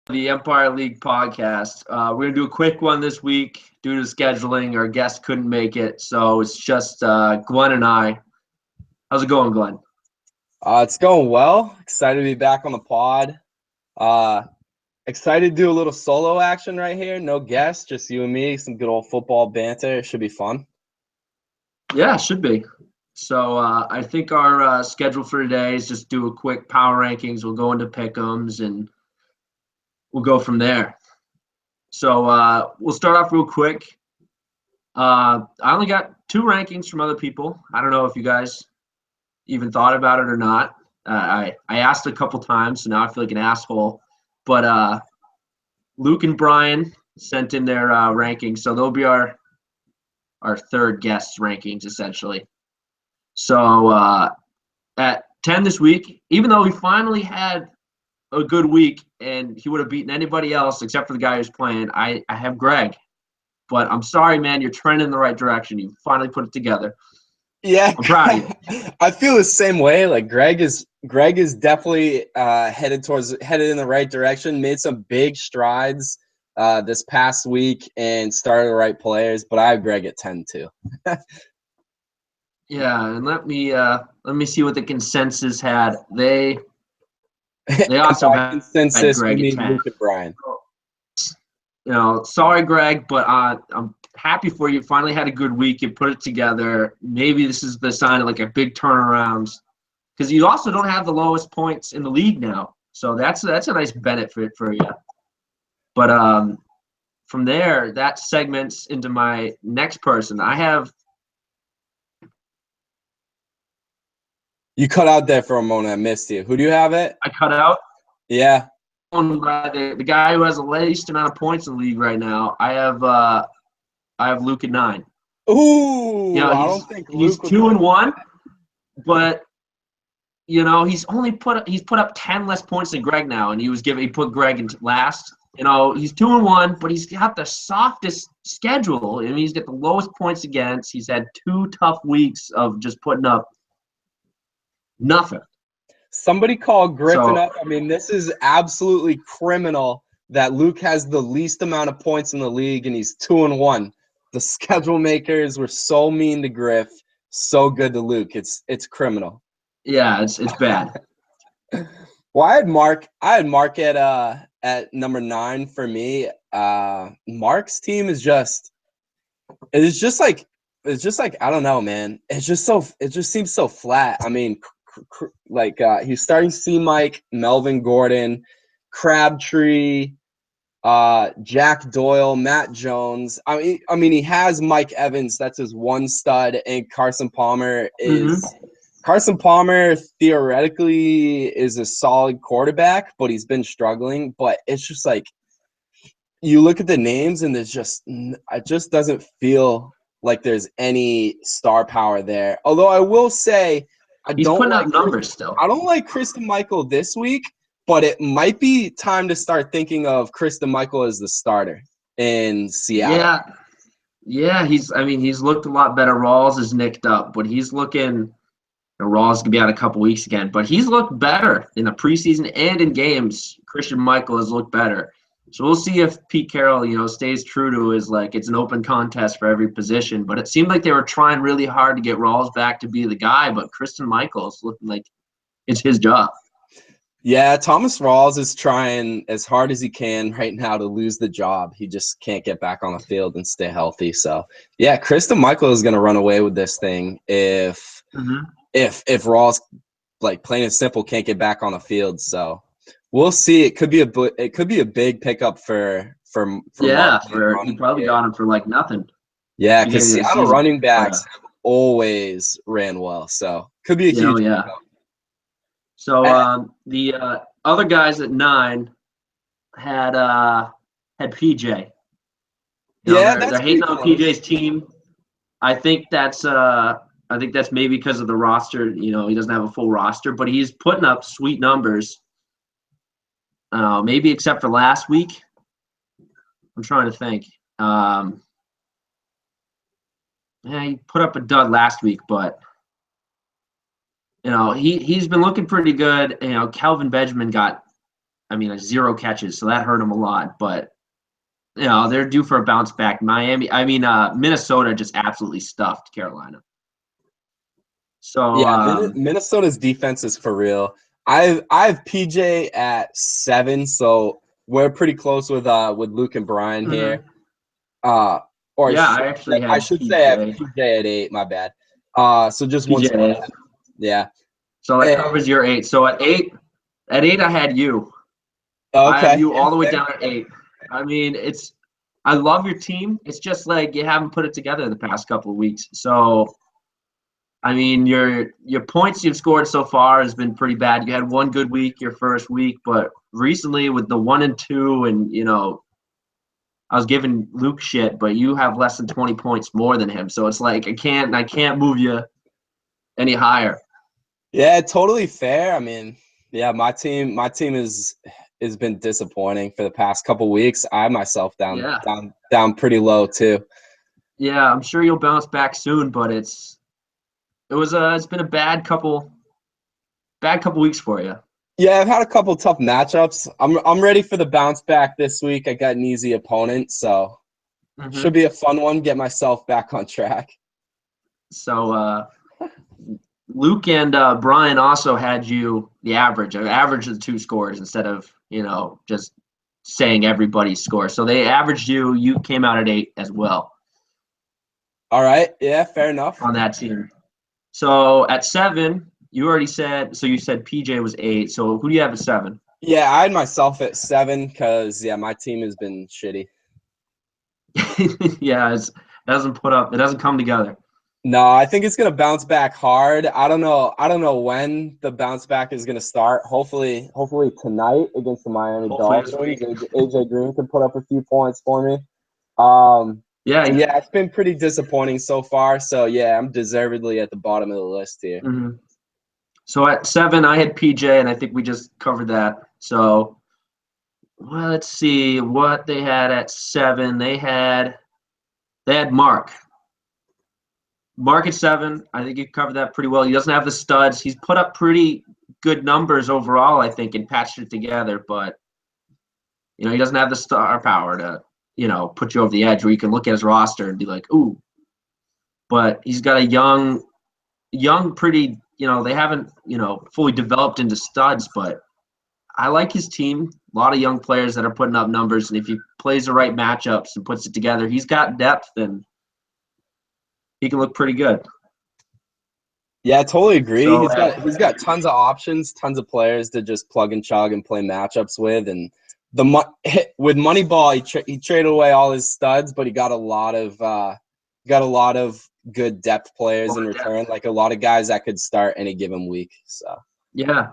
the Empire League podcast. We're going to do a quick one this week due to scheduling. Our guest couldn't make it, so it's just Glenn and I. How's it going, Glenn? It's going well. Excited to be back on the pod. Excited to do a little solo action right here. No guests, just you and me. Some good old football banter. It should be fun. Yeah, it should be. So I think our schedule for today is just do a quick power rankings. We'll go into pick'ems and we'll go from there. So we'll start off real quick. I only got 2 rankings from other people. I don't know if you guys even thought about it or not. I asked a couple times, so now I feel like an asshole. But Luke and Brian sent in their rankings, so they'll be our third guest rankings, essentially. So at 10 this week, even though he finally had a good week and he would have beaten anybody else except for the guy who's playing, I have Greg. But I'm sorry, man, you're trending in the right direction. You finally put it together. Yeah, I'm proud of you. I feel the same way. Like Greg is definitely headed in the right direction. Made some big strides this past week and started the right players. But I have Greg at 10 too. Yeah, and let me see what the consensus had. They also had consensus. Greg at 10. Luke and Brian. Sorry, Greg, but I'm happy for you. Finally had a good week. You put it together. Maybe this is the sign of like a big turnaround, because you also don't have the lowest points in the league now. So that's a nice benefit for you. But from there, that segments into my next person. I have. You cut out there for a moment. I missed you. Who do you have it? I cut out. Yeah. The guy who has the least amount of points in the league right now. I have Luke at 9. Ooh, I don't think he's 2-1, but he's put up 10 less points than Greg now, and he put Greg in last. He's 2-1, but he's got the softest schedule. I mean, he's got the lowest points against. He's had 2 tough weeks of just putting up nothing. Somebody called Griffin up. I mean, this is absolutely criminal that Luke has the least amount of points in the league and he's 2-1. The schedule makers were so mean to Griff, so good to Luke. It's criminal. Yeah, it's bad. Well, I had Mark at number 9 for me. Mark's team is just like I don't know, man. It just seems so flat. I mean, he's starting to see Mike, Melvin Gordon, Crabtree, Jack Doyle, Matt Jones. I mean, he has Mike Evans. That's his one stud, and Carson Palmer is. Mm-hmm. Carson Palmer theoretically is a solid quarterback, but he's been struggling. But it's just like you look at the names, and it just doesn't feel like there's any star power there. Although I will say. He's putting up numbers still. I don't like Christine Michael this week, but it might be time to start thinking of Christine Michael as the starter in Seattle. Yeah. He's looked a lot better. Rawls is nicked up, but he's looking. Rawls could be out a couple weeks again, but he's looked better in the preseason and in games. Christian Michael has looked better. So we'll see if Pete Carroll, stays true to his it's an open contest for every position. But it seemed like they were trying really hard to get Rawls back to be the guy, but Christian Michael is looking like it's his job. Yeah, Thomas Rawls is trying as hard as he can right now to lose the job. He just can't get back on the field and stay healthy. So yeah, Christian Michael is going to run away with this thing if Rawls, plain and simple, can't get back on the field. So. We'll see. It could be a big pickup for you probably got him for nothing. Yeah, because Seattle running backs have always ran well, so could be a huge pickup. So the other guys at 9 had PJ. They're hating on PJ's team. I think that's maybe because of the roster. He doesn't have a full roster, but he's putting up sweet numbers. Maybe except for last week. I'm trying to think. He put up a dud last week, but he's been looking pretty good. Kelvin Benjamin got I mean, 0 catches, so that hurt him a lot. But they're due for a bounce back. Minnesota just absolutely stuffed Carolina. So Yeah, Minnesota's defense is for real. I have PJ at 7, so we're pretty close with Luke and Brian here. Or yeah, I actually I had should say I have PJ. PJ at 8. My bad. So just one PJ at 8. spot. Yeah. So that And- covers your 8. So at 8, I had you. I have okay. you all the way down at 8. I mean, I love your team. It's just like you haven't put it together the past couple of weeks. So, I mean, your points you've scored so far has been pretty bad. You had one good week your first week, but recently with the 1 and 2, and I was giving Luke shit, but you have less than 20 points more than him. So it's like I can't move you any higher. Yeah, totally fair. I mean, yeah, my team has been disappointing for the past couple weeks. I myself Yeah. down pretty low too. Yeah, I'm sure you'll bounce back soon, but it's been a bad couple weeks for you. Yeah, I've had a couple tough matchups. I'm ready for the bounce back this week. I got an easy opponent, so should be a fun one. Get myself back on track. So Luke and Brian also had you the average of the 2 scores instead of just saying everybody's score. So they averaged you. You came out at 8 as well. All right. Yeah, fair enough. On that team. So at 7, you already said. So you said PJ was 8. So who do you have at 7? Yeah, I had myself at 7 because my team has been shitty. Yeah, it doesn't come together. No, I think it's gonna bounce back hard. I don't know when the bounce back is gonna start. Hopefully tonight against the Miami Dolphins. AJ Green can put up a few points for me. Yeah, it's been pretty disappointing so far. So yeah, I'm deservedly at the bottom of the list here. Mm-hmm. So at 7, I had PJ, and I think we just covered that. So let's see what they had at 7. They had Mark. Mark at 7. I think you covered that pretty well. He doesn't have the studs. He's put up pretty good numbers overall, I think, and patched it together. But he doesn't have the star power to put you over the edge where you can look at his roster and be like, ooh. But he's got a young, pretty. They haven't fully developed into studs, but I like his team. A lot of young players that are putting up numbers, and if he plays the right matchups and puts it together, he's got depth and he can look pretty good. Yeah, I totally agree. So, he's got tons of options, tons of players to just plug and chug and play matchups with. And with Moneyball, he traded away all his studs, but he got a lot of good depth players in return, like a lot of guys that could start any given week. So yeah.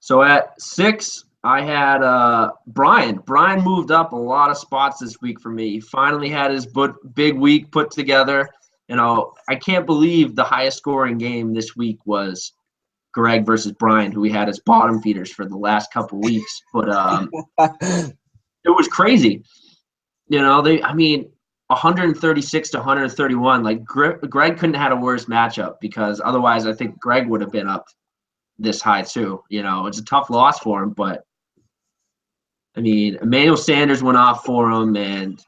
So at 6, I had Brian. Brian moved up a lot of spots this week for me. He finally had his big week put together. I can't believe the highest scoring game this week was Greg versus Brian, who we had as bottom feeders for the last couple weeks. But it was crazy. 136 to 131. Like Greg couldn't have had a worse matchup because otherwise I think Greg would have been up this high too. It's a tough loss for him, but Emmanuel Sanders went off for him, and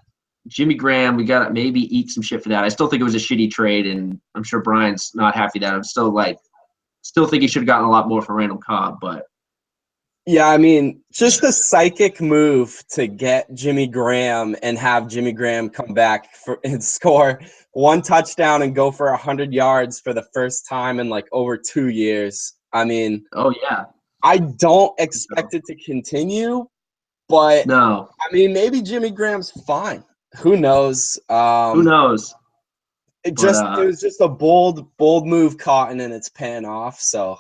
Jimmy Graham, we got to maybe eat some shit for that. I still think it was a shitty trade, and I'm sure Brian's not happy that. I'm still think he should have gotten a lot more for Randall Cobb, but yeah, just a psychic move to get Jimmy Graham and have Jimmy Graham come back and score 1 touchdown and go for 100 yards for the first time in like over 2 years. Oh yeah. I don't expect it to continue, but no. Maybe Jimmy Graham's fine. Who knows? Who knows? It was just a bold move, Cotton, and it's paying off. So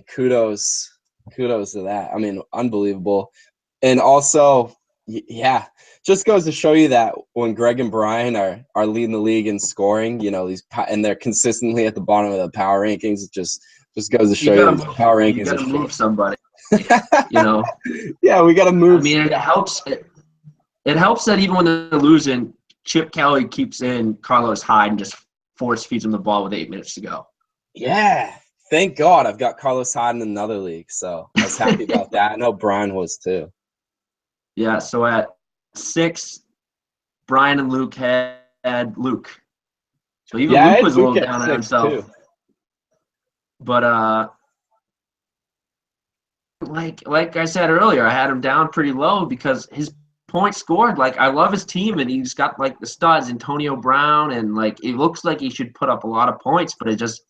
kudos to that. Unbelievable. And also, yeah, just goes to show you that when Greg and Brian are leading the league in scoring, and they're consistently at the bottom of the power rankings. It just goes to show you that power rankings. You got to move somebody. Yeah, we got to move. It helps. It helps that even when they're losing, Chip Kelly keeps in Carlos Hyde and just force feeds him the ball with 8 minutes to go. Yeah, Thank God I've got Carlos Hyde in another league, so I was happy about that. I know Brian was too. Yeah, so at 6, Brian and Luke had Luke. So even Yeah, I Luke had was a little Luke at down on 6 himself. too. But like I said earlier, I had him down pretty low because his points scored. Like, I love his team, and he's got like the studs, Antonio Brown, and like it looks like he should put up a lot of points, but it just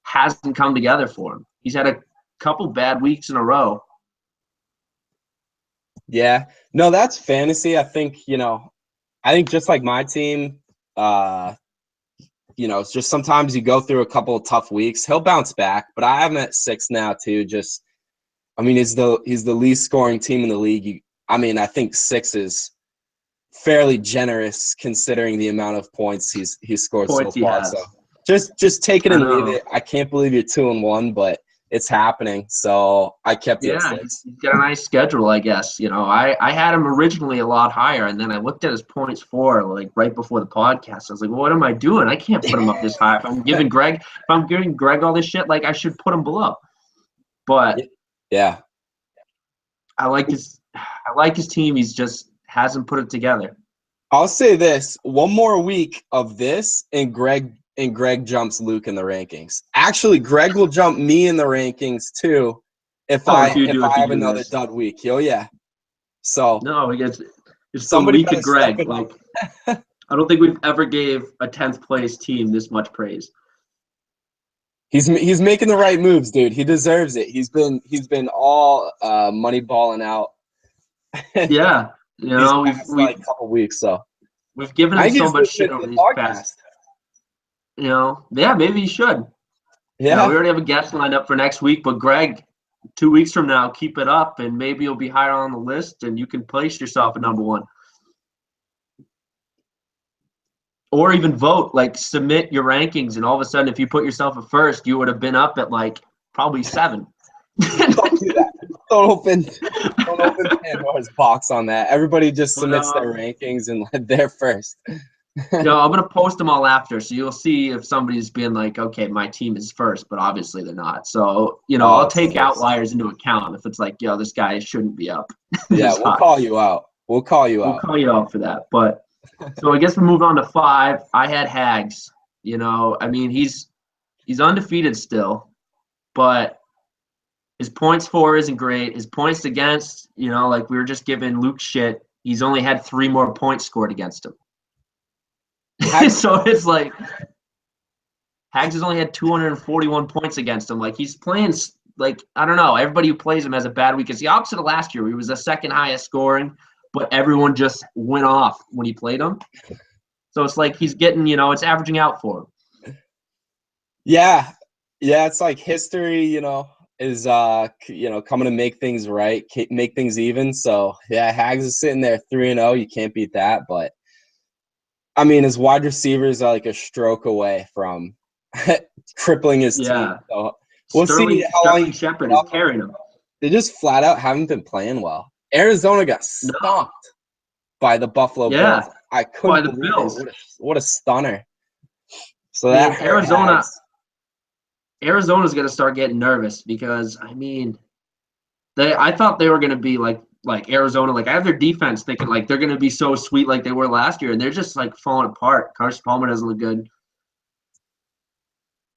hasn't come together for him. He's had a couple bad weeks in a row. Yeah. No, that's fantasy. I think just like my team, it's just sometimes you go through a couple of tough weeks. He'll bounce back, but I have him at 6 now too. He's the least scoring team in the league. I think 6 is fairly generous considering the amount of points he's scored so Points he far. has. So just take it I and leave know. it. I can't believe you're 2-1, but it's happening. So I kept you at Yeah, 6. he's got a nice schedule, I guess. I had him originally a lot higher, and then I looked at his points for like right before the podcast. I was like, well, what am I doing? I can't put him up this high. If I'm giving Greg all this shit, like I should put him below. But Yeah. I like his team. He's just hasn't put it together. I'll say this: one more week of this, and Greg jumps Luke in the rankings. Actually, Greg will jump me in the rankings too if I have another dud week. Oh yeah. So no, it's the somebody week better of Greg. step it Like up. I don't think we've ever gave a 10th place team this much praise. He's making the right moves, dude. He deserves it. He's been all money balling out. Yeah, we've a couple weeks, so we've given him so much shit over these past. Yeah, maybe you should. Yeah, we already have a guest lined up for next week, but Greg, 2 weeks from now, keep it up, and maybe you'll be higher on the list, and you can place yourself at number 1. Or even vote, like submit your rankings, and all of a sudden, if you put yourself at first, you would have been up at like probably 7. Don't do that. Don't open Pandora's box on that. Everybody just submits their rankings and they're first. I'm gonna post them all after, so you'll see if somebody's being like, okay, my team is first, but obviously they're not. So I'll take outliers into account if it's like, this guy shouldn't be up. Yeah, we'll call you out. We'll call you out for that. But so I guess we move on to 5. I had Hags. He's undefeated still, but his points for isn't great. His points against, like we were just giving Luke shit. He's only had 3 more points scored against him. So it's like Hags has only had 241 points against him. Like he's playing, like I don't know. Everybody who plays him has a bad week. It's the opposite of last year. He was the second highest scoring, but everyone just went off when he played him. So it's like he's getting, it's averaging out for him. Yeah, it's like history, is coming to make things right, make things even. So yeah, Hags is sitting there 3-0. You can't beat that, but. His wide receivers are like a stroke away from crippling his team. So we'll see how long Sterling Shepard is carrying him. They just flat out haven't been playing well. Arizona got stomped by the Buffalo Bills. I couldn't believe it. What a stunner. So that Arizona's going to start getting nervous because I thought they were going to be like Arizona, like I have their defense thinking like they're going to be so sweet like they were last year, and they're just like falling apart. Carson Palmer doesn't look good.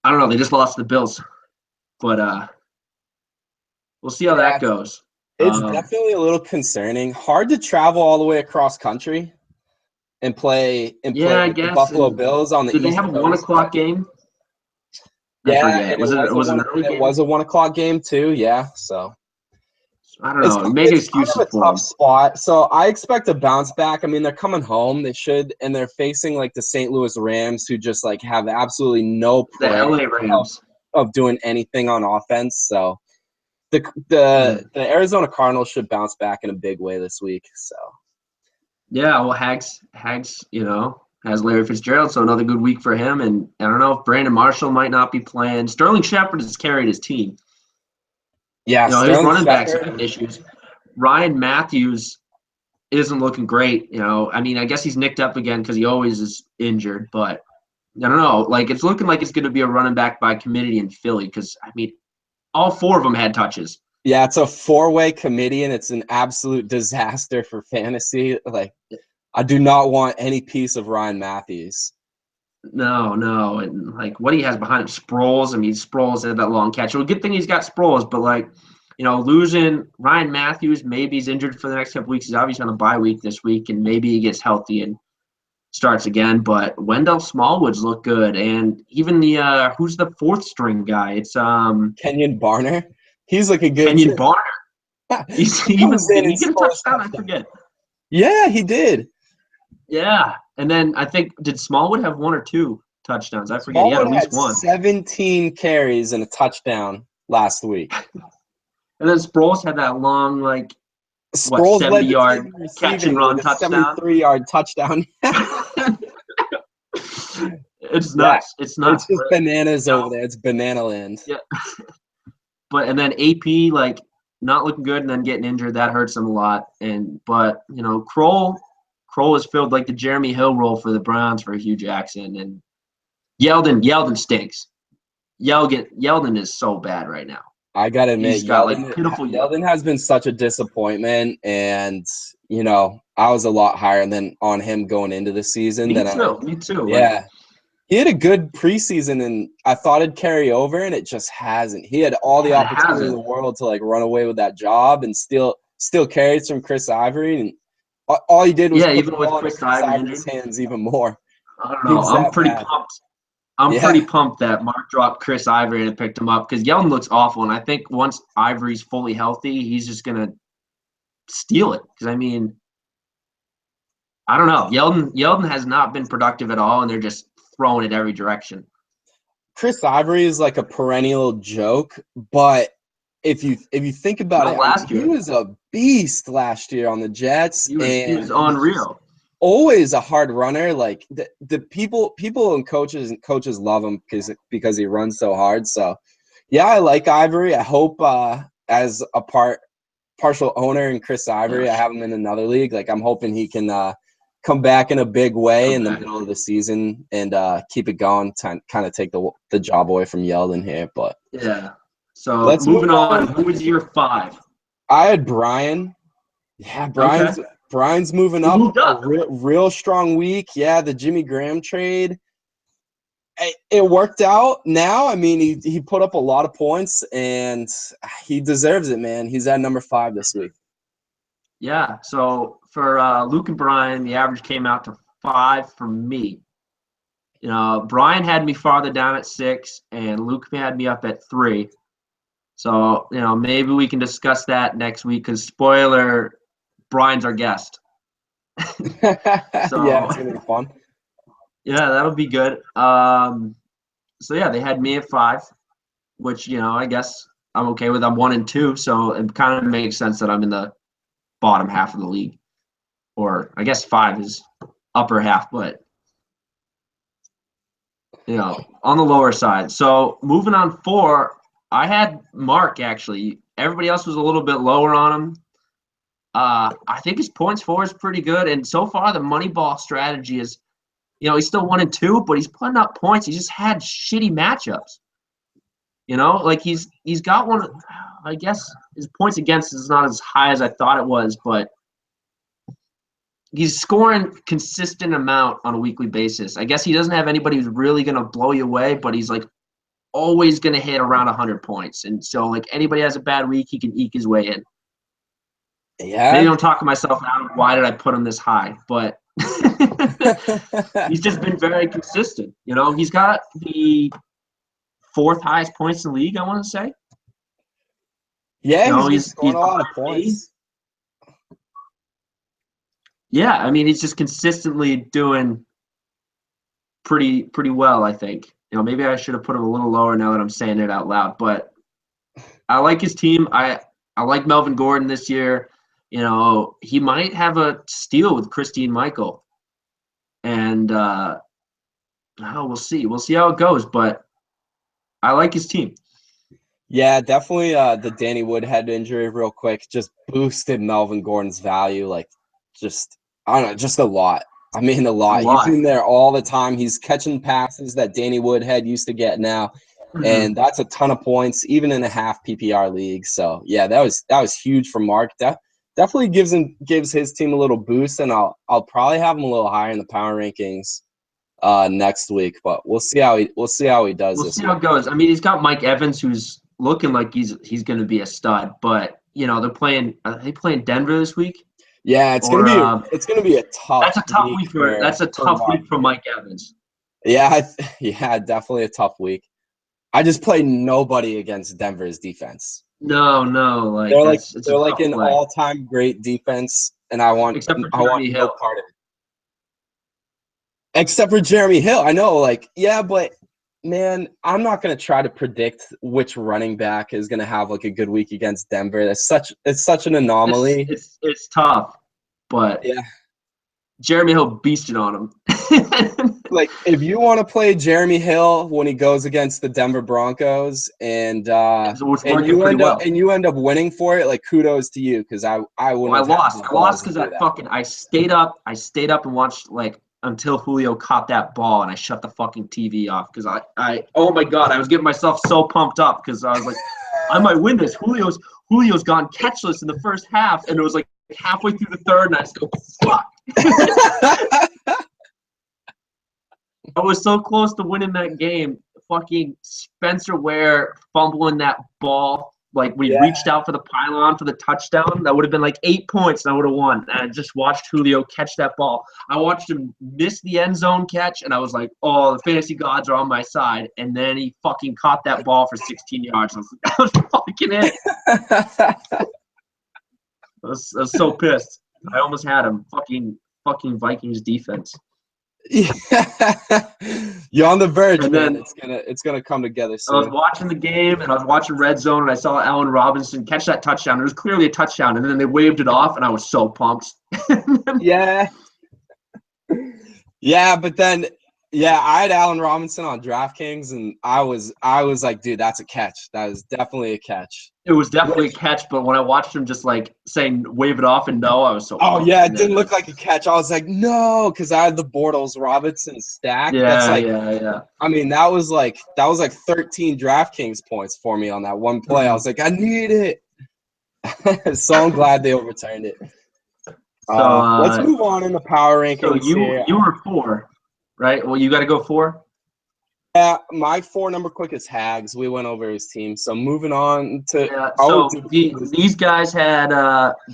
I don't know. They just lost to the Bills, but we'll see how that goes. It's definitely a little concerning. Hard to travel all the way across country and play the Buffalo Bills on the East Coast. Did they have a 1:00 game? Yeah, was it an early game? It was a 1:00 game too. Yeah, so. I don't know. Make excuses for them. It's kind of a tough spot. So I expect a bounce back. They're coming home. They should, and they're facing like the St. Louis Rams, who just like have absolutely no prayer the LA Rams of doing anything on offense. So the Arizona Cardinals should bounce back in a big way this week. So yeah, well, Hags, has Larry Fitzgerald, so another good week for him. And I don't know if Brandon Marshall might not be playing. Sterling Shepard has carried his team. Yeah, his running backs have issues. Ryan Matthews isn't looking great. I guess he's nicked up again because he always is injured. But I don't know. Like, it's looking like it's going to be a running back by committee in Philly because, I mean, all four of them had touches. Yeah, it's a four-way committee, and it's an absolute disaster for fantasy. Like, I do not want any piece of Ryan Matthews. No. And, like, what he has behind him, Sproles. I mean, Sproles had that long catch. Well, good thing he's got Sproles, but, like, losing Ryan Matthews, maybe he's injured for the next couple weeks. He's obviously on a bye week this week, and maybe he gets healthy and starts again. But Wendell Smallwoods look good, and even the who's the fourth string guy? It's Kenyon Barner. He's looking good Kenyon too. Barner. Did he get a touchdown? I forget. Yeah, he did. Yeah, and then I think did Smallwood have one or two touchdowns? I forget. He had Smallwood at least had one. 17 carries and a touchdown last week. And then Sproles had that long, like, Sproles led the 70-yard team in catch and receiving run with a touchdown. 73-yard touchdown. It's nuts. It's nuts. It's just bananas over there. It's banana land. Yeah. And then AP, like, not looking good and then getting injured, that hurts him a lot. But Kroll has filled like the Jeremy Hill role for the Browns for Hugh Jackson, and Yeldon stinks. Yeldon is so bad right now. I gotta admit, He's got like pitiful. Yeldon has been such a disappointment, and I was a lot higher than on him going into the season. Me too. Yeah, like, he had a good preseason, and I thought it'd carry over, and it just hasn't. He had all the opportunity in the world to like run away with that job, and still carries from Chris Ivory, and all he did was put even the with ball Chris in Chris Ivory Ivory's hands even more. I don't know. I'm pretty pumped. I'm pretty pumped that Mark dropped Chris Ivory and picked him up because Yeldon looks awful, and I think once Ivory's fully healthy, he's just gonna steal it. Because I mean, I don't know. Yeldon has not been productive at all, and they're just throwing it every direction. Chris Ivory is like a perennial joke, but if you think about it, he was a beast last year on the Jets. He was unreal. Always a hard runner. Like the people and coaches love him because he runs so hard. So yeah, I like Ivory. I hope as a partial owner in Chris Ivory, I have him in another league. Like I'm hoping he can come back in a big way in the middle of the season and keep it going, kind of take the job away from Yeldon here. But yeah. So let's moving on. Who was your 5? I had Brian. Yeah, Brian's moving up. A real strong week. Yeah, the Jimmy Graham trade. It worked out now. I mean, he put up a lot of points, and he deserves it, man. He's at number 5 this week. Yeah, so for Luke and Brian, the average came out to 5 for me. Brian had me farther down at 6, and Luke had me up at 3. So, maybe we can discuss that next week because, spoiler, Brian's our guest. So, yeah, it's going to be fun. Yeah, that'll be good. So, yeah, they had me at 5, which, I guess I'm okay with. I'm 1 and 2, so it kind of makes sense that I'm in the bottom half of the league. Or I guess 5 is upper half, but, on the lower side. So, moving on 4, I had Mark, actually. Everybody else was a little bit lower on him. I think his points for is pretty good. And so far, the Moneyball strategy is, he's still 1 and 2, but he's putting up points. He just had shitty matchups. Like he's got one. I guess his points against is not as high as I thought it was, but he's scoring consistent amount on a weekly basis. I guess he doesn't have anybody who's really going to blow you away, but he's like always going to hit around 100 points. And so, like, anybody has a bad week, he can eke his way in. Yeah. Maybe I'm talking myself out. Why did I put him this high? But he's just been very consistent. He's got the 4th highest points in the league, I want to say. Yeah, he's scoring a lot of points. Yeah, I mean, he's just consistently doing pretty well, I think. Maybe I should have put him a little lower now that I'm saying it out loud. But I like his team. I like Melvin Gordon this year. He might have a steal with Christine Michael. And we'll see. We'll see how it goes. But I like his team. Yeah, definitely the Danny Woodhead injury real quick just boosted Melvin Gordon's value, like just, I don't know, just a lot. I mean, a lot. He's in there all the time. He's catching passes that Danny Woodhead used to get now. And that's a ton of points, even in a half PPR league. So yeah, that was huge for Mark. That definitely gives his team a little boost, and I'll probably have him a little higher in the power rankings next week. But we'll see how he does. We'll see how it goes. I mean, he's got Mike Evans, who's looking like he's going to be a stud. But they're playing. Are they playing Denver this week? Yeah, it's gonna be a tough. That's a tough week for Mike Evans. Yeah, yeah, definitely a tough week. I just played nobody against Denver's defense. No, they're like an all-time great defense, and I want no part of it. Except for Jeremy Hill, I know, but man, I'm not gonna try to predict which running back is gonna have like a good week against Denver. It's such an anomaly. It's tough, but yeah, Jeremy Hill beasted on him. Like, if you want to play Jeremy Hill when he goes against the Denver Broncos and you end up winning for it, like, kudos to you, because I wouldn't. I lost because I stayed up and watched until Julio caught that ball, and I shut the fucking TV off because I oh my god, I was getting myself so pumped up because I was like, I might win this. Julio's gone catchless in the first half, and it was like halfway through the third, and I just go, fuck. I was so close to winning that game. Fucking Spencer Ware fumbling that ball. Like, we reached out for the pylon for the touchdown. That would have been like 8 points, and I would have won. And I just watched Julio catch that ball. I watched him miss the end zone catch, and I was like, oh, the fantasy gods are on my side. And then he fucking caught that ball for 16 yards. I was fucking it. I was so pissed. I almost had him. Fucking Vikings defense. Yeah. You're on the verge, and man. It's gonna come together soon. I was watching the game, and I was watching Red Zone, and I saw Allen Robinson catch that touchdown. It was clearly a touchdown, and then they waved it off, and I was so pumped. Yeah, but then I had Allen Robinson on DraftKings, and I was like, dude, that's a catch. That was definitely a catch. It was definitely a catch, but when I watched him just saying wave it off and no, I was so. Oh yeah, it didn't look like a catch. I was like, no, because I had the Bortles Robinson stack. Yeah, yeah. I mean, that was like 13 DraftKings points for me on that one play. I was like, I need it. So I'm glad they overturned it. So let's move on in the power rankings. So you were 4, right? Well, you got to go 4. Yeah, my 4 number quick is Hags. We went over his team. So moving on to these guys had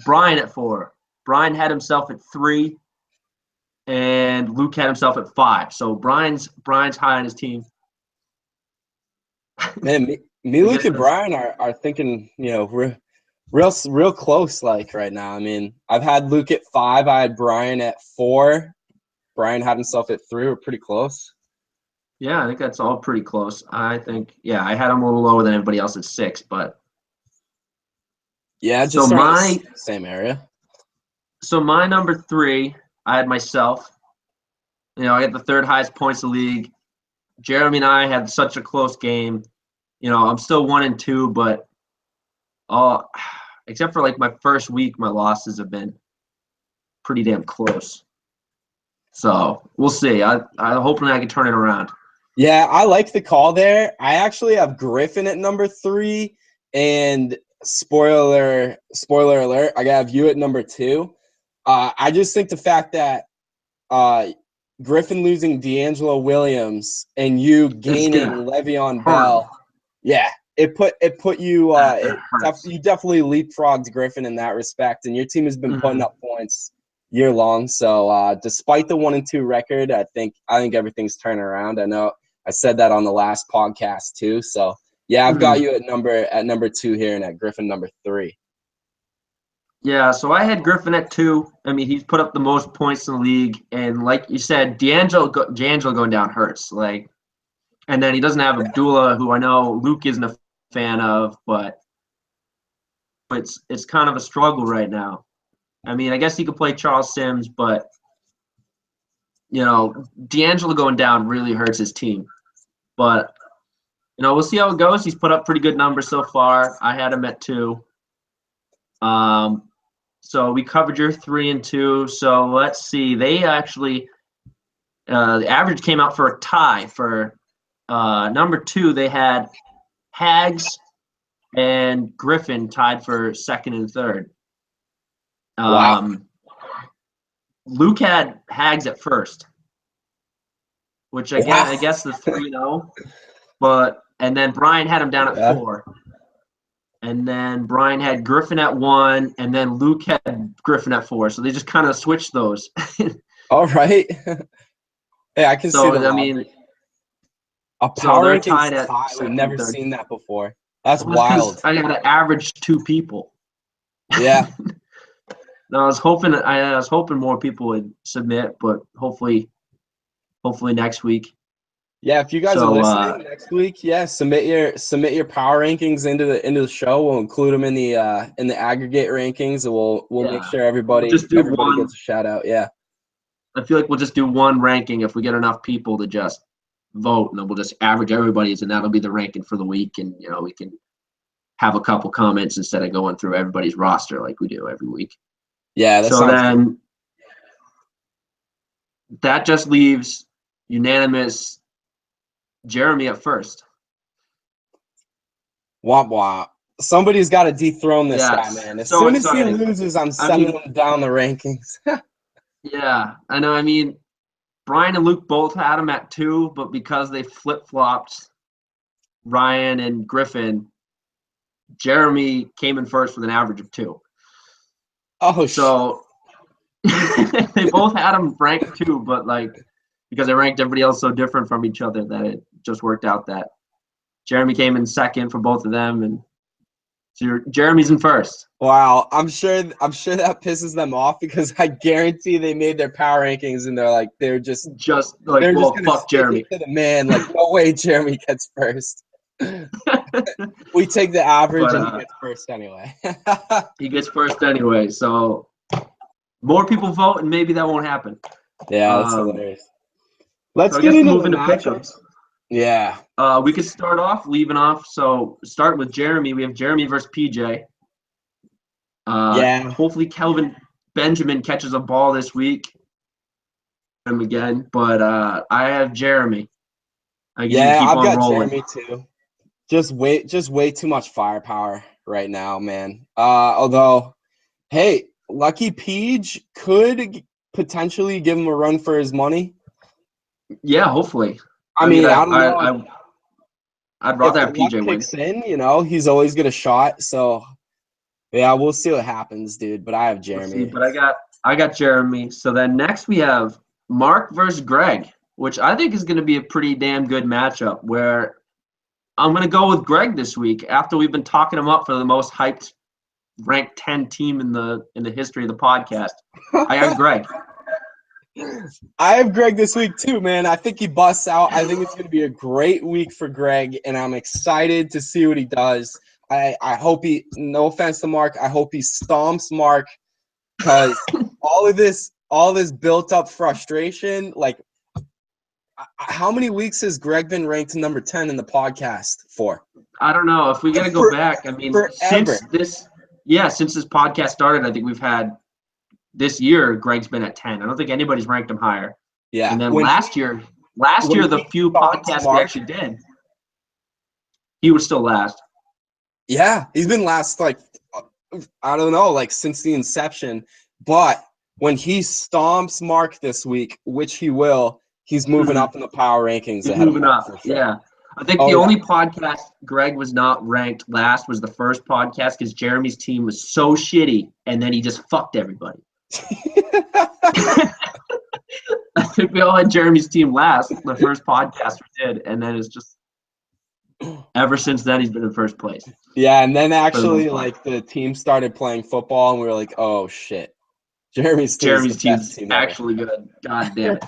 Brian at 4. Brian had himself at 3, and Luke had himself at 5. So Brian's high on his team. Man, me Luke, and Brian are thinking, real close right now. I mean, I've had Luke at 5. I had Brian at 4. Brian had himself at 3. We're pretty close. Yeah, I think that's all pretty close. I think, I had him a little lower than everybody else at 6, but yeah, just same area. So my number 3, I had myself. I had the 3rd highest points in the league. Jeremy and I had such a close game. I'm still 1 and 2, but except for my first week, my losses have been pretty damn close. So we'll see. I'm hoping I can turn it around. Yeah, I like the call there. I actually have Griffin at number 3, and spoiler alert, I have you at number 2. I just think the fact that Griffin losing D'Angelo Williams and you gaining Le'Veon Bell, it put you you definitely leapfrogged Griffin in that respect, and your team has been putting up points year long. So despite the 1 and 2 record, I think everything's turning around. I know I said that on the last podcast too. So yeah, I've got you at number 2 here, and at Griffin number 3. Yeah, so I had Griffin at 2. I mean, he's put up the most points in the league, and like you said, D'Angelo going down hurts. And then he doesn't have Abdullah, who I know Luke isn't a fan of, but it's kind of a struggle right now. I mean, I guess he could play Charles Sims, but D'Angelo going down really hurts his team. But we'll see how it goes. He's put up pretty good numbers so far. I had him at 2. So we covered your 3 and 2. So let's see. They actually the average came out for a tie. For number 2, they had Hags and Griffin tied for second and third. Wow. Luke had Hags at first, which I Wow. guess the 3-0. And then Brian had him down at 4. And then Brian had Griffin at 1, and then Luke had Griffin at 4. So they just kind of switched those. All right. Hey, I can see So the I logic. mean, A so power they're rankings tied at tie. We've second never and third. seen that before. That's Well, that's 'cause wild. I got to average 2 people. Yeah. No, I was hoping more people would submit, but hopefully next week. Yeah, if you guys are So listening next week, yeah, submit your power rankings into the show. We'll include them in the aggregate rankings, and we'll make Yeah. sure everybody We'll just do one. gets a shout out. Yeah. I feel like we'll just do one ranking if we get enough people to just vote, and then we'll just average everybody's, and that'll be the ranking for the week. And we can have a couple comments instead of going through everybody's roster like we do every week. Yeah, that So sounds then good. that just leaves unanimous Jeremy at first. Womp womp. Somebody's got to dethrone this guy, man. As So soon as he exciting. loses, I'm sending him down the rankings. Yeah, I know. I mean, Brian and Luke both had him at 2, but because they flip-flopped Ryan and Griffin, Jeremy came in first with an average of 2. Oh, so they both had him ranked 2, but because they ranked everybody else so different from each other that it just worked out that Jeremy came in second for both of them, and so Jeremy's in first. Wow, I'm sure that pisses them off because I guarantee they made their power rankings and they're just fuck Jeremy to the man. Like, no way, Jeremy gets first. We take the average and he gets first anyway. He gets first anyway, so more people vote and maybe that won't happen. Yeah, that's hilarious. Let's get into the matchups. Yeah. We could start off leaving off. So start with Jeremy. We have Jeremy versus PJ. Yeah. Hopefully Kelvin Benjamin catches a ball this week. Him again, but I have Jeremy. I've got Jeremy too. Just way too much firepower right now, man. Although, hey, Lucky Peach could potentially give him a run for his money. Yeah, hopefully. I mean, I don't know. I'd rather have PJ win. Kicks in, he's always got a shot. So, yeah, we'll see what happens, dude. But I have Jeremy. But I got Jeremy. So then next we have Mark versus Greg, which I think is going to be a pretty damn good matchup. Where I'm going to go with Greg this week after we've been talking him up for the most hyped ranked 10 team in the history of the podcast. I have Greg. I have Greg this week too, man. I think he busts out. I think it's going to be a great week for Greg, and I'm excited to see what he does. I hope no offense to Mark, I hope he stomps Mark, because all this built up frustration, like, how many weeks has Greg been ranked number 10 in the podcast for? I don't know. If we got to go back, I mean, forever. since this podcast started, I think we've had this year, Greg's been at 10. I don't think anybody's ranked him higher. Yeah. And then last year, the few podcasts we actually did, he was still last. Yeah, he's been last, like, I don't know, like, since the inception. But when he stomps Mark this week, which he will, he's moving up in the power rankings. He's moving up, for sure. Yeah. I think the only podcast Greg was not ranked last was the first podcast because Jeremy's team was so shitty, and then he just fucked everybody. I think we all had Jeremy's team last, the first podcast we did, and then it's just ever since then he's been in first place. Yeah, and then actually, like, the team started playing football, and we were like, oh shit, Jeremy's team's actually good. God damn it.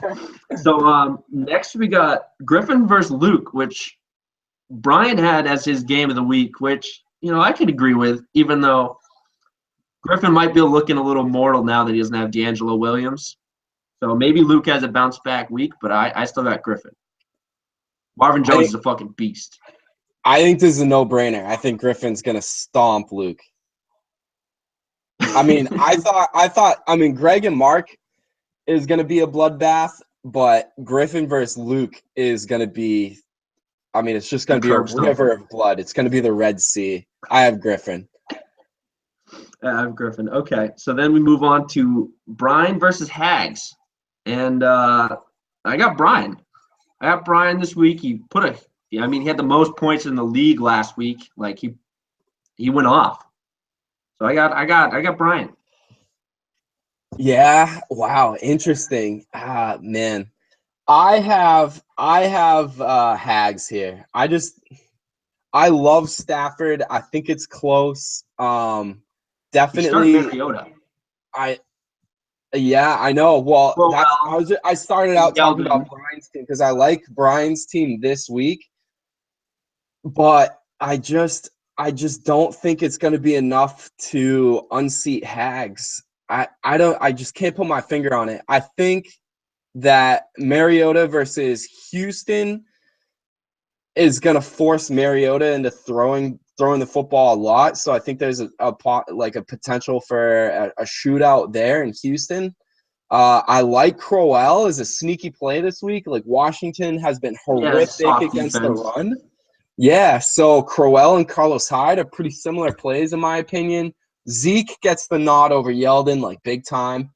So next we got Griffin versus Luke, which Brian had as his game of the week, which I can agree with, even though Griffin might be looking a little mortal now that he doesn't have D'Angelo Williams. So maybe Luke has a bounce back week, but I still got Griffin. Marvin Jones is a fucking beast. I think this is a no-brainer. I think Griffin's going to stomp Luke. I mean, I mean, Greg and Mark is going to be a bloodbath, but Griffin versus Luke is going to be, I mean, it's just going to be a Curb stomp. river of blood. It's going to be the Red Sea. I have Griffin. I have Griffin. Okay, so then we move on to Brian versus Hags, and I got Brian. I got Brian this week. He had the most points in the league last week. Like he went off. So I got Brian. Yeah. Wow. Interesting. Man. I have Hags here. I love Stafford. I think it's close. He started Definitely. Mariota. Yeah, I know. Well, Well, I started out talking Yeldon. about Brian's team because I like Brian's team this week, but I just don't think it's going to be enough to unseat Hags. I just can't put my finger on it. I think that Mariota versus Houston is going to force Mariota into throwing the football a lot. So I think there's a potential for a shootout there in Houston. I like Crowell as a sneaky play this week. Like Washington has been horrific soft against defense. the run. Yeah, so Crowell and Carlos Hyde are pretty similar plays in my opinion. Zeke gets the nod over Yeldon like big time.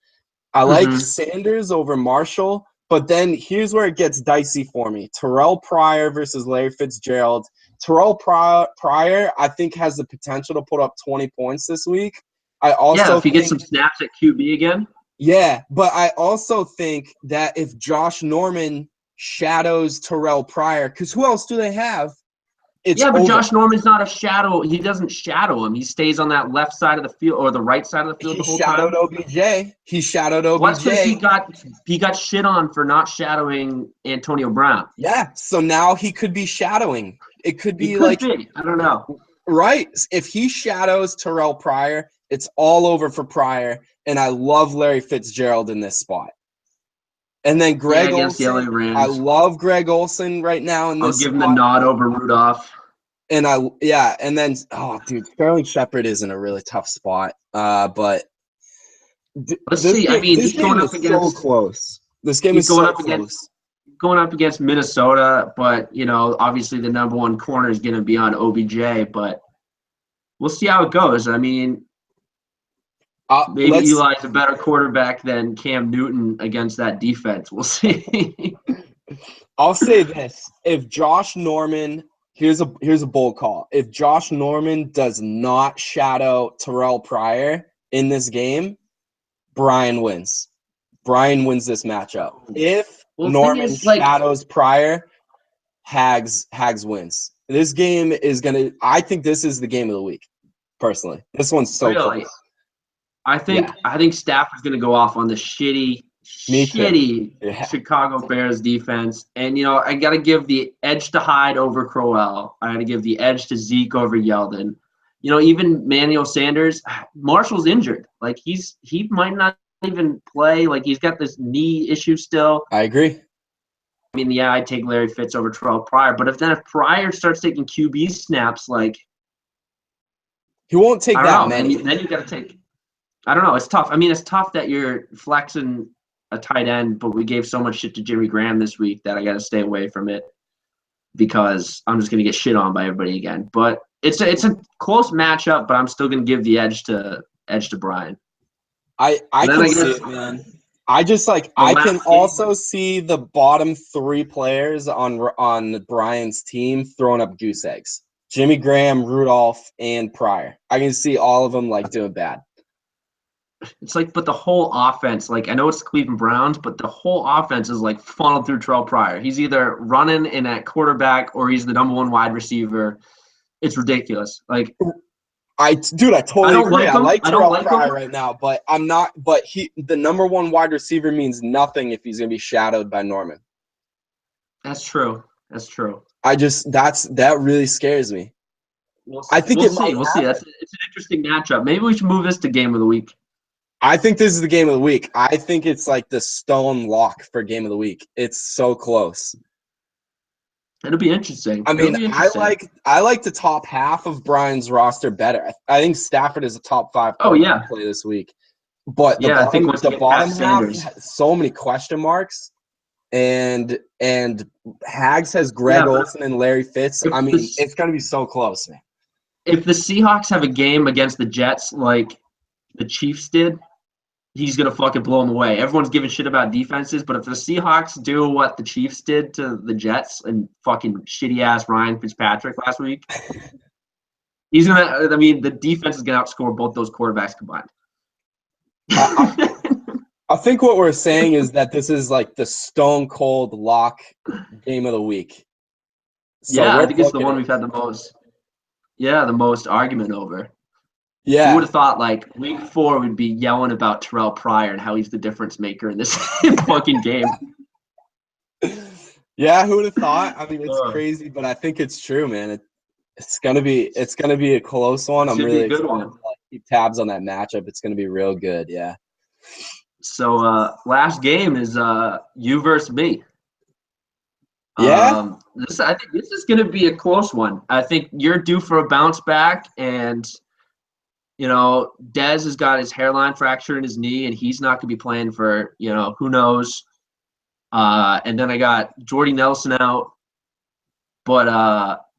I like Sanders over Marshall, but then here's where it gets dicey for me. Terrell Pryor versus Larry Fitzgerald. Terrell Pryor, I think, has the potential to put up 20 points this week. If he gets some snaps at QB again. Yeah, but I also think that if Josh Norman shadows Terrell Pryor, because who else do they have? But Josh Norman's not a shadow. He doesn't shadow him. He stays on that left side of the field or the right side of the field the whole time. He shadowed OBJ. Well, that's because he got shit on for not shadowing Antonio Brown. Yeah, so now he could be shadowing. It could be I don't know. Right. If he shadows Terrell Pryor, it's all over for Pryor. And I love Larry Fitzgerald in this spot. And then Greg Olsen. The LA Rams. I love Greg Olsen right now in this spot. I'll give him the nod over Rudolph. And then Sterling Shepard is in a really tough spot. But let's see. This game is so close. This game is so close. Going up against Minnesota, but obviously the number one corner is going to be on OBJ. But we'll see how it goes. I mean, maybe Eli's a better quarterback than Cam Newton against that defense. We'll see. I'll say this: if Josh Norman, here's a bold call. If Josh Norman does not shadow Terrell Pryor in this game, Brian wins. Brian wins this matchup. If Norman shadows Pryor, Hags wins. This game is I think this is the game of the week. Personally, this one's so close. I think Stafford's going to go off on the shitty Chicago Bears defense. And, I got to give the edge to Hyde over Crowell. I got to give the edge to Zeke over Yeldon. Even Manuel Sanders, Marshall's injured. Like, he might not even play. Like, he's got this knee issue still. I agree. I mean, I'd take Larry Fitz over Terrell Pryor. But if Pryor starts taking QB snaps, like, he won't take that many. Then you got to take – I don't know. It's tough. I mean, it's tough that you're flexing a tight end, but we gave so much shit to Jimmy Graham this week that I got to stay away from it because I'm just going to get shit on by everybody again. But it's a close matchup, but I'm still going to give the edge to Brian. I can see it, man. I can also see the bottom three players on Brian's team throwing up goose eggs. Jimmy Graham, Rudolph, and Pryor. I can see all of them doing bad. It's but the whole offense, I know it's Cleveland Browns, but the whole offense is funneled through Terrell Pryor. He's either running in at quarterback or he's the number one wide receiver. It's ridiculous. I totally agree. I like Terrell Pryor right now, but I'm not. But the number one wide receiver means nothing if he's going to be shadowed by Norman. That's true. That really scares me. We'll see. We'll see. It's an interesting matchup. Maybe we should move this to game of the week. I think this is the game of the week. I think it's the stone lock for game of the week. It's so close. It'll be interesting. I It'll mean, be interesting. I like the top half of Brian's roster better. I think Stafford is a top 5 Oh quarterback yeah, play this week. But yeah. I think once you the get past bottom half Sanders, has so many question marks, and Hags has Greg yeah. But Olson and Larry Fitz. if I the mean, it's gonna be so close, man. if the Seahawks have a game against the Jets like the Chiefs did, he's gonna fucking blow them away. Everyone's giving shit about defenses, but if the Seahawks do what the Chiefs did to the Jets and fucking shitty ass Ryan Fitzpatrick last week, he's gonna. I mean, the defense is gonna outscore both those quarterbacks combined. I think what we're saying is that this is like the stone cold lock game of the week. So Yeah, I we're think it's the booking one it. we've had the most. Yeah, the most argument over. Who Yeah. would have thought like week 4 we'd be yelling about Terrell Pryor and how he's the difference maker in this fucking game. Yeah, who would have thought? I mean, it's Uh, crazy, but I think it's true, man. It's gonna be a close one. it I'm should be really a good excited one. to keep tabs on that matchup. It's gonna be real good. Yeah. So last game is you versus me. Yeah. I think this is gonna be a close one. I think you're due for a bounce back, and Dez has got his hairline fracture in his knee, and he's not gonna be playing for who knows. And then I got Jordy Nelson out, but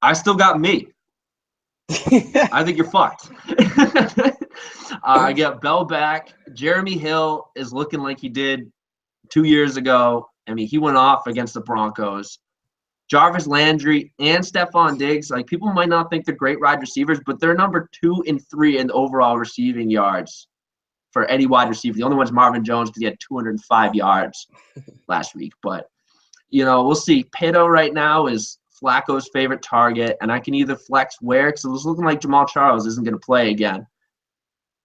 I still got me. I think you're fucked. I got Bell back. Jeremy Hill is looking like he did 2 years ago. I mean, he went off against the Broncos. Jarvis Landry and Stephon Diggs, like people might not think they're great wide receivers, but they're number 2 and 3 in overall receiving yards for any wide receiver. The only one's Marvin Jones because he had 205 yards last week. But, we'll see. Pitto right now is Flacco's favorite target, and I can either flex where, because it was looking like Jamal Charles isn't going to play again.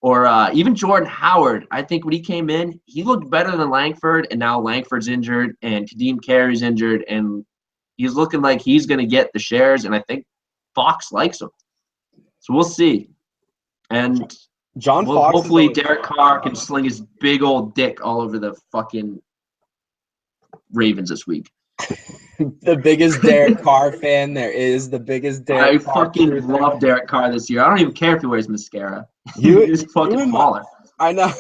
Or even Jordan Howard. I think when he came in, he looked better than Langford, and now Langford's injured, and Kadeem Carey's injured, and he's looking like he's going to get the shares, and I think Fox likes him. So we'll see. And John Fox hopefully Derek Carr can sling his big old dick all over the fucking Ravens this week. the biggest Derek Carr fan there is. The biggest Derek Carr. I fucking love Derek Carr this year. I don't even care if he wears mascara. You, He's fucking baller. I know.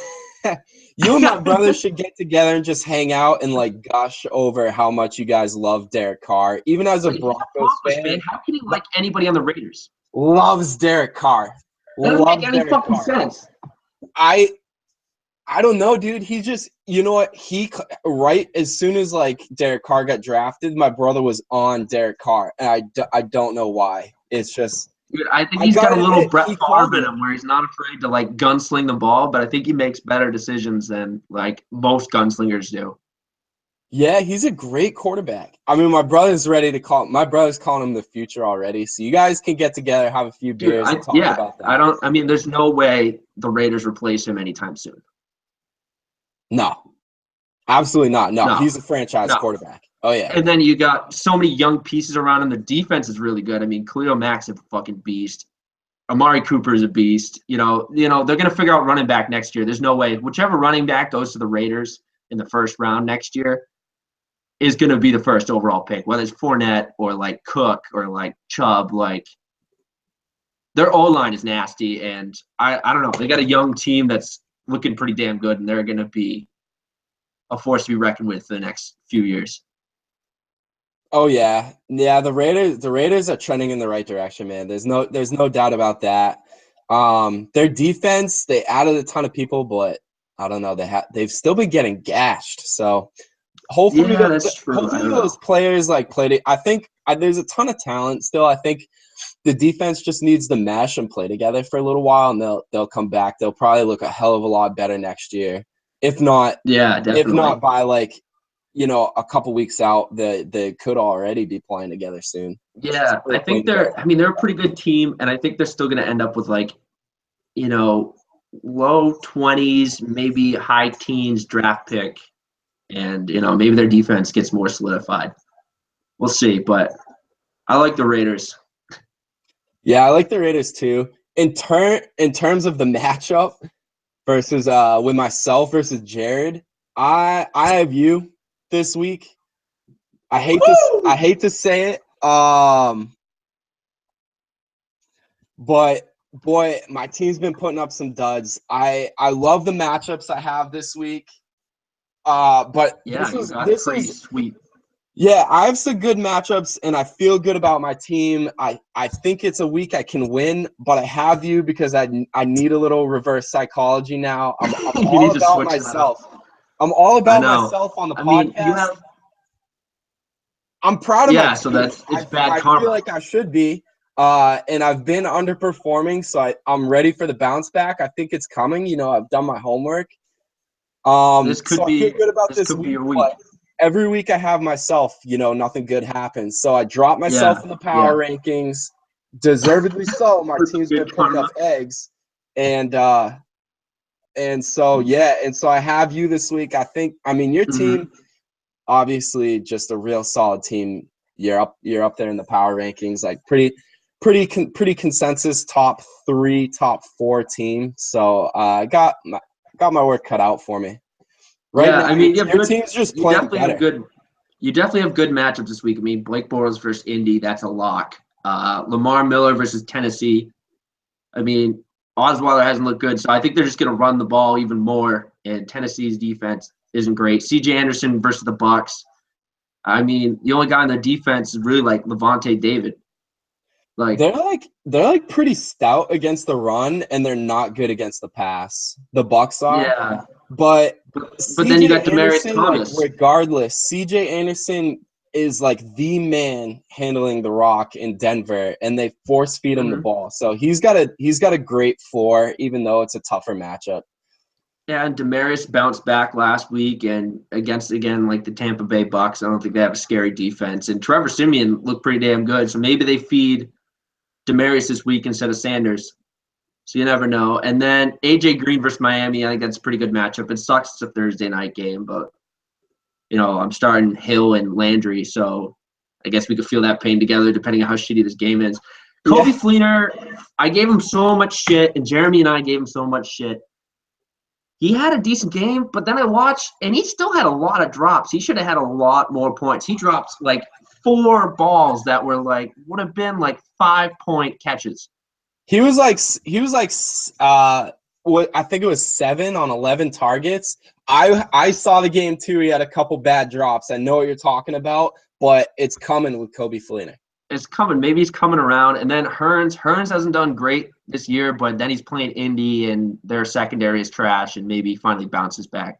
You and my brother should get together and just hang out and like gush over how much you guys love Derek Carr. Even as a Broncos fan, how can he like anybody on the Raiders? Loves Derek Carr. That doesn't make any fucking sense. I don't know, dude. He just, you know what? Right as soon as like Derek Carr got drafted, my brother was on Derek Carr, and I don't know why. It's just. Dude, I think he's got a little Brett Favre called in him where he's not afraid to like gunsling the ball, but I think he makes better decisions than like most gunslingers do. Yeah, he's a great quarterback. I mean, my brother's ready to call. My brother's calling him the future already. So you guys can get together, have a few beers, and talk about that. I mean, there's no way the Raiders replace him anytime soon. No, absolutely not. No, he's a franchise quarterback. Oh yeah. And then you got so many young pieces around him. The defense is really good. I mean, Khalil Mack's a fucking beast. Amari Cooper is a beast. They're gonna figure out running back next year. There's no way. Whichever running back goes to the Raiders in the first round next year is gonna be the first overall pick, whether it's Fournette or like Cook or like Chubb. Like their O-line is nasty, and I don't know. They got a young team that's looking pretty damn good, and they're gonna be a force to be reckoned with for the next few years. Oh yeah. Yeah, the Raiders are trending in the right direction, man. There's no doubt about that. Their defense, they added a ton of people, but I don't know, they've still been getting gashed. So hopefully that's true. Hopefully those players like played it. I think there's a ton of talent still. I think the defense just needs to mesh and play together for a little while, and they'll come back. They'll probably look a hell of a lot better next year. If not by like a couple weeks out, they could already be playing together soon. Yeah, I think they're a pretty good team, and I think they're still going to end up with like, low 20s, maybe high teens draft pick, and maybe their defense gets more solidified. We'll see, but I like the Raiders. Yeah, I like the Raiders too. In terms of the matchup versus with myself versus Jared, I have you this week. I hate to say it. But boy, my team's been putting up some duds. I love the matchups I have this week. But Yeah, you got this pretty is sweet. yeah, I have some good matchups and I feel good about my team. I think it's a week I can win, but I have you because I need a little reverse psychology now. I'm You all need to about switch that up. myself. I'm all I about know. myself on the I mean, you podcast. have I'm proud of my yeah. So team. it's bad I feel karma. like I should be. And I've been underperforming, so I'm ready for the bounce back. I think it's coming. You know, I've done my homework. This So could I feel be good about this this could be week, your but week. every week I have myself, you know, nothing good happens. So I drop myself Yeah, in the yeah. power rankings, deservedly so. My For team's been good putting karma. up eggs. And so yeah, and so I have you this week. I mean your Hmm. team obviously just a real solid team. You're up there in the power rankings, like pretty consensus top 3, top 4 team. So I got my work cut out for me. Right Yeah, now, I mean, you have your good. team's just You playing definitely have better. good. You definitely have good matchups this week. I mean, Blake Bortles versus Indy, that's a lock. Lamar Miller versus Tennessee. I mean, Osweiler hasn't looked good, so I think they're just going to run the ball even more. And Tennessee's defense isn't great. C.J. Anderson versus the Bucks. I mean, the only guy on their defense is really like Levante David. Like, They're like pretty stout against the run, and they're not good against the pass. The Bucks are, yeah, but but then you got CJ Demaryius Anderson, like Thomas. regardless, CJ Anderson is like the man handling the rock in Denver, and they force feed him the Mhm. ball. So he's got a great floor, even though it's a tougher matchup. Yeah, and Demaryius bounced back last week and against again like the Tampa Bay Bucks. I don't think they have a scary defense. And Trevor Siemian looked pretty damn good. So maybe they feed Demaryius this week instead of Sanders. So you never know. And then AJ Green versus Miami, I think that's a pretty good matchup. It sucks it's a Thursday night game, but I'm starting Hill and Landry, so I guess we could feel that pain together depending on how shitty this game is. Kobe Yeah, Fleener, I gave him so much shit, and Jeremy and I gave him so much shit. He had a decent game, but then I watched, and he still had a lot of drops. He should have had a lot more points. He dropped like 4 balls that were like would have been like 5-point catches. he was like what I think it was 7 on 11 targets. I saw the game too. He had a couple bad drops. I know what you're talking about, but it's coming with Kobe Fleener. It's coming. Maybe he's coming around. And then Hearns hasn't done great this year, but then he's playing Indy, and their secondary is trash, and maybe he finally bounces back.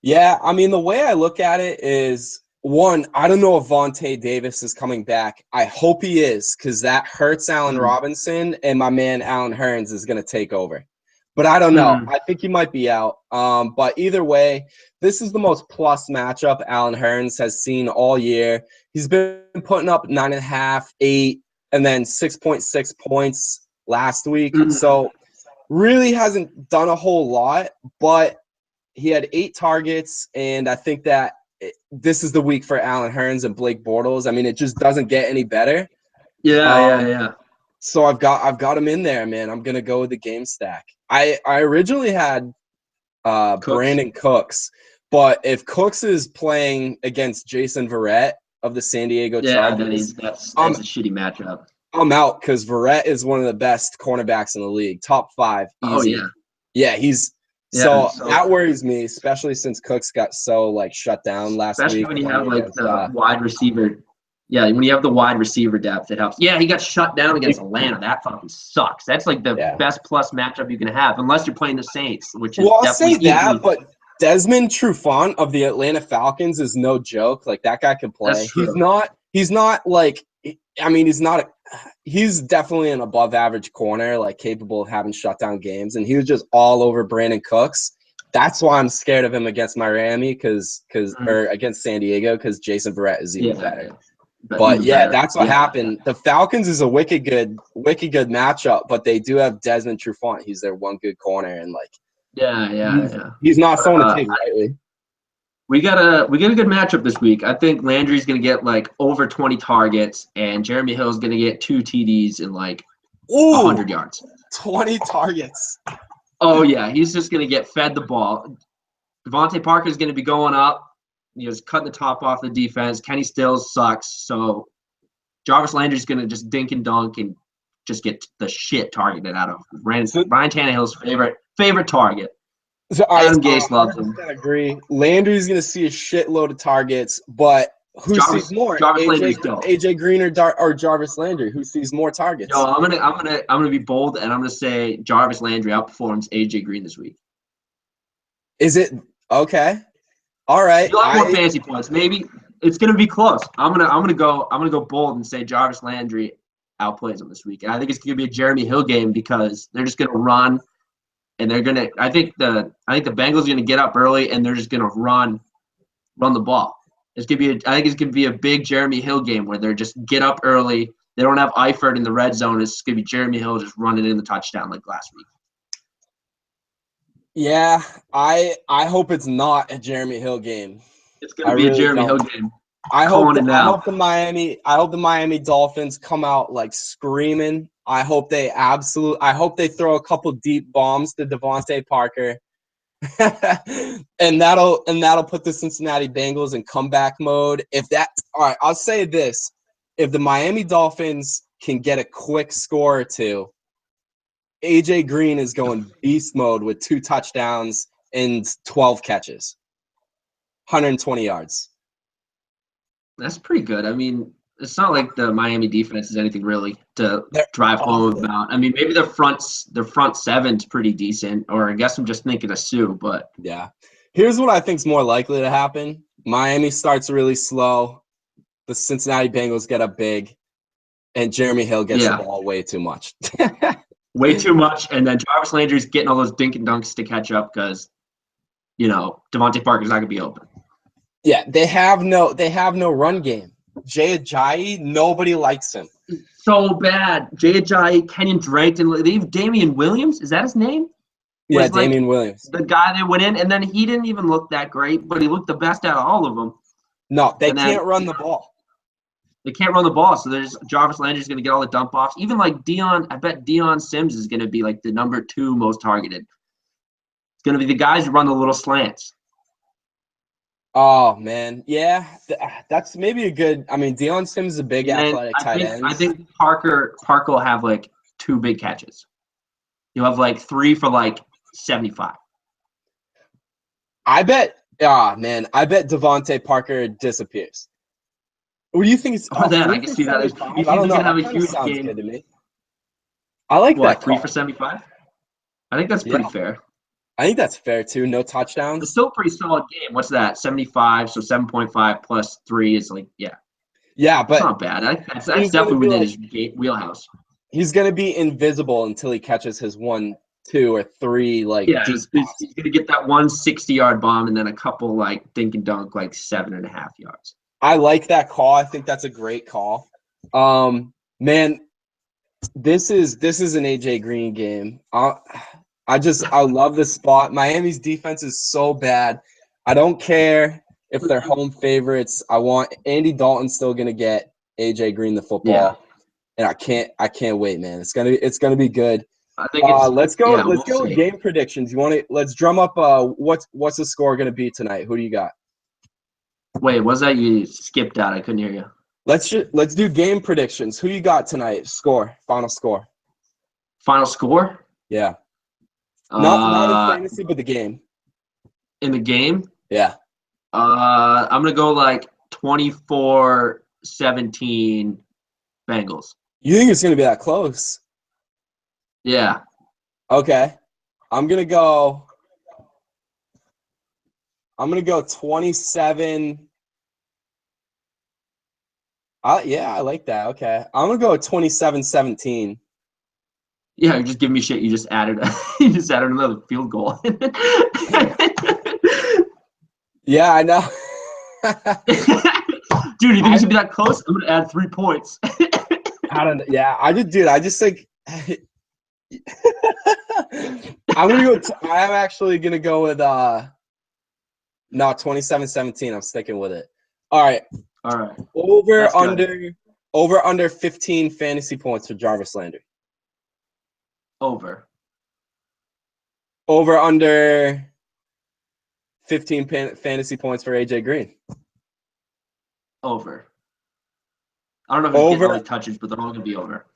Yeah, I mean the way I look at it is one, I don't know if Vontae Davis is coming back. I hope he is, because that hurts Allen Mm. Robinson, and my man Allen Hearns is going to take over. But I don't know. Mm. I think he might be out. But either way, this is the most plus matchup Allen Hearns has seen all year. He's been putting up 9.5, 8, and then 6.6 points last week. Mm. So really hasn't done a whole lot, but he had 8 targets, and I think that this is the week for Allen Hearns and Blake Bortles. I mean, it just doesn't get any better. Yeah, yeah, Um, yeah. so I've got him in there, man. I'm gonna go with the game stack. I originally had Cooks. Brandon Cooks, but if Cooks is playing against Jason Verrett of the San Diego Yeah, then Chargers, that's a shitty matchup. I'm out because Verrett is one of the best cornerbacks in the league, top 5, Oh easy. yeah, Yeah, he's yeah. so that So worries me, especially since Cooks got so like shut down last especially week when you have playing like against. the wide receiver. Yeah, when you have the wide receiver depth, it helps. Yeah, he got shut down against Atlanta. That fucking sucks. That's like the Yeah. best plus matchup you can have, unless you're playing the Saints, which is Well, I'll say definitely that, easily. but Desmond Trufant of the Atlanta Falcons is no joke. Like that guy can That's play. He's true. not. He's not like. I mean, he's not. He's definitely an above average corner, like capable of having shutdown games, and he was just all over Brandon Cooks. That's why I'm scared of him against Miami, or against San Diego, because Jason Verrett is even Yeah, better. yeah. But But even yeah, better. that's what Yeah, happened. The Falcons is a wicked good matchup, but they do have Desmond Trufant. He's their one good corner, and like yeah, yeah, yeah. he's not But someone to take lightly. we got a good matchup this week. I think Landry's gonna get like over 20 targets, and Jeremy Hill's gonna get 2 TDs and like Ooh, 100 yards. 20 targets. Oh yeah, he's just gonna get fed the ball. Devontae Parker's gonna be going up. He's cutting the top off the defense. Kenny Stills sucks, so Jarvis Landry's going to just dink and dunk and just get the shit targeted out of Ryan Tannehill's favorite target. So Adam Gase loves him. I agree. Landry's going to see a shitload of targets, but who sees more? Jarvis Landry's dope. AJ Green or Jarvis Landry? Who sees more targets? Yo, I'm gonna be bold and I'm gonna say Jarvis Landry outperforms AJ Green this week. Is it okay? All right. You'll have more fantasy points. Maybe it's gonna be close. I'm gonna go bold and say Jarvis Landry outplays him this week. And I think it's gonna be a Jeremy Hill game because they're just gonna run and they're gonna I think the Bengals are gonna get up early and they're just gonna run the ball. I think it's gonna be a big Jeremy Hill game where they're just get up early. They don't have Eifert in the red zone. It's gonna be Jeremy Hill just running in the touchdown like last week. Yeah, I hope it's not a Jeremy Hill game. It's gonna be a Jeremy Hill game. I hope the Miami Dolphins come out like screaming. I hope they throw a couple deep bombs to Devontae Parker. and that'll put the Cincinnati Bengals in comeback mode. All right, I'll say this. If the Miami Dolphins can get a quick score or two, AJ Green is going beast mode with 2 touchdowns and 12 catches. 120 yards. That's pretty good. I mean, it's not like the Miami defense is anything really to drive home about. I mean, maybe their front seven's pretty decent, or I guess I'm just thinking of Sue, but yeah. Here's what I think's more likely to happen. Miami starts really slow. The Cincinnati Bengals get up big, and Jeremy Hill gets the ball way too much. Way too much, and then Jarvis Landry's getting all those dink and dunks to catch up because, Devontae Parker's not gonna be open. Yeah, they have no run game. Jay Ajayi, nobody likes him. So bad. Jay Ajayi, Kenyon Drake, they have Damian Williams. Is that his name? Yeah, Damian Williams. The guy that went in, and then he didn't even look that great, but he looked the best out of all of them. No, they can't run the ball. They can't run the ball, so there's Jarvis Landry's going to get all the dump offs. Even like I bet Deion Sims is going to be like the number 2 most targeted. It's going to be the guys who run the little slants. Oh, man. Yeah, that's maybe a good – I mean, Deion Sims is a big athletic tight end. I think Parker will have like 2 big catches. You'll have like 3 for like 75. I bet Devontae Parker disappears. What do you think? I can see that. If he's going to have a huge game. Good to me. I like that. 3 for 75? I think that's pretty fair. I think that's fair, too. No touchdowns. It's still a pretty solid game. What's that? 75, so 7.5 plus 3 is like, yeah. Yeah, but it's not bad. That's definitely within his wheelhouse. He's going to be invisible until he catches his 1, 2, or 3, he's going to get that 160-yard bomb and then a couple, like, dink and dunk, like 7.5 yards. I like that call. I think that's a great call. Man, this is an AJ Green game. I love this spot. Miami's defense is so bad. I don't care if they're home favorites. I want Andy Dalton still gonna get AJ Green the football, and I can't wait, man. It's gonna be good. I think let's go with game predictions. Let's drum up. What's the score gonna be tonight? Who do you got? Wait, was that you skipped out? I couldn't hear you. Let's do game predictions. Who you got tonight? Final score. Final score? Yeah. Not in fantasy, but the game. In the game? Yeah. I'm gonna go like 24-17 Bengals. You think it's gonna be that close? Yeah. Okay. I'm gonna go 27. I like that. Okay. I'm gonna go 27-17. Yeah, you're just giving me shit. You just added another field goal. Yeah, I know. Dude, you think it should be that close? I'm gonna add 3 points. I don't know. Yeah, I just think I'm gonna go. I'm actually gonna go with 27-17. I'm sticking with it. All right. Over under 15 fantasy points for Jarvis Landry. Over under 15 fantasy points for AJ Green. Over I don't know if he's getting all Over these touches, but they're all gonna be over.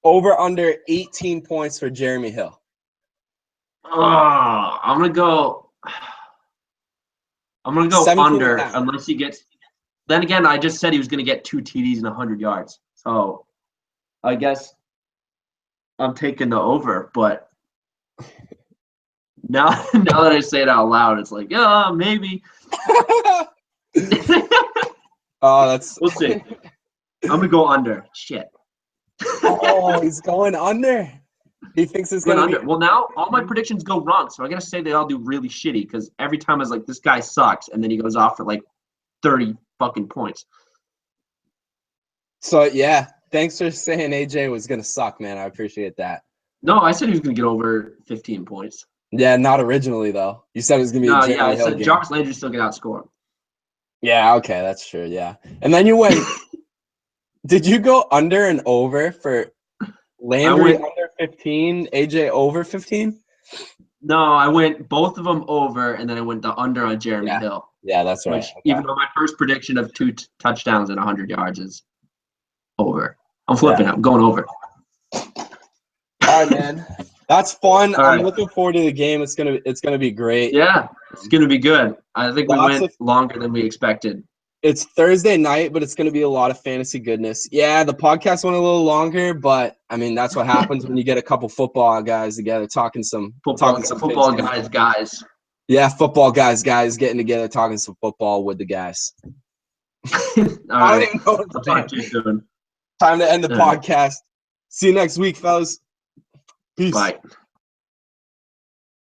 over under 18 points for they're all gonna be over. Over under 18 points for Jeremy Hill. Oh, I'm gonna go 17 under and a half. unless he gets. Then again, I just said he was gonna get 2 TDs and 100 yards. So I guess I'm taking the over, but now that I say it out loud, it's like, yeah, maybe. Oh, that's We'll see. I'm gonna go under. Shit. Oh, he's going under. He thinks it's gonna Under. be Well, now all my predictions go wrong, so I gotta say they all do really shitty because every time I was like, this guy sucks, and then he goes off for like 30 fucking points. So yeah. Thanks for saying AJ was gonna suck, man. I appreciate that. No, I said he was gonna get over 15 points. Yeah, not originally though. You said it was gonna be No, a yeah, Jeremy I Hill said game. Jarvis Landry still get outscored. Yeah, okay, that's true. Yeah, and then you went. Did you go under and over for Landry under 15, AJ over 15? No, I went both of them over, and then I went the under on Jeremy Hill. Yeah, that's right. Which, even though my first prediction of 2 touchdowns and 100 yards is over, I'm flipping it. I'm going over. All right, man. That's fun. All I'm right. looking forward to the game. It's gonna be great. Yeah, it's gonna be good. I think we Lots went longer than we expected. It's Thursday night, but it's gonna be a lot of fantasy goodness. Yeah, the podcast went a little longer, but I mean that's what happens when you get a couple football guys together talking some Football fantasy. guys. Yeah, football guys getting together talking some football with the guys. All right. I'll talk to you soon. Time to end the All right. podcast. See you next week, fellas. Peace. Bye.